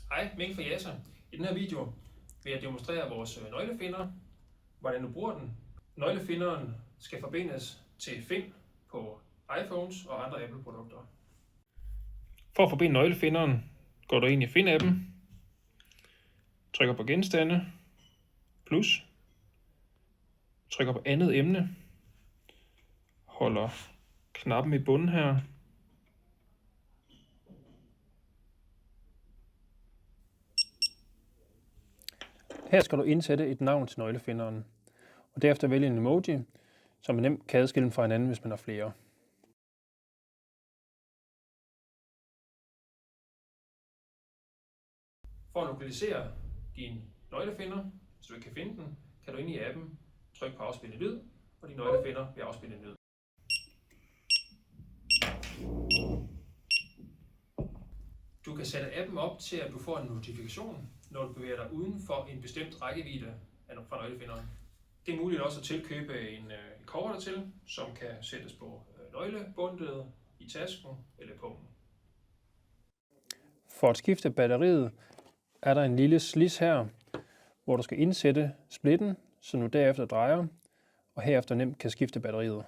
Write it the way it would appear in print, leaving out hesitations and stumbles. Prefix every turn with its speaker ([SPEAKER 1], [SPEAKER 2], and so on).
[SPEAKER 1] Hej, Mikkel fra Jasa. I den her video vil jeg demonstrere vores nøglefinder, hvordan du bruger den. Nøglefinderen skal forbindes til Find på iPhones og andre Apple-produkter. For at forbinde nøglefinderen går du ind i Find-appen, trykker på genstande, plus, trykker på andet emne, holder knappen i bunden her, her skal du indsætte et navn til nøglefinderen, og derefter vælge en emoji, som man nemt kan adskille fra hinanden, hvis man har flere. For at lokalisere din nøglefinder, hvis du ikke kan finde den, kan du ind i appen trykke på afspille lyd, og din nøglefinder vil afspille en lyd. Du kan sætte appen op til, at du får en notifikation, når du bevæger dig uden for en bestemt rækkevidde fra nøglefinderen. Det er muligt også at tilkøbe en cover dertil, som kan sættes på nøglebundet, i tasken eller pungen. For at skifte batteriet er der en lille slids her, hvor du skal indsætte splitten, så du derefter drejer, og herefter nemt kan skifte batteriet.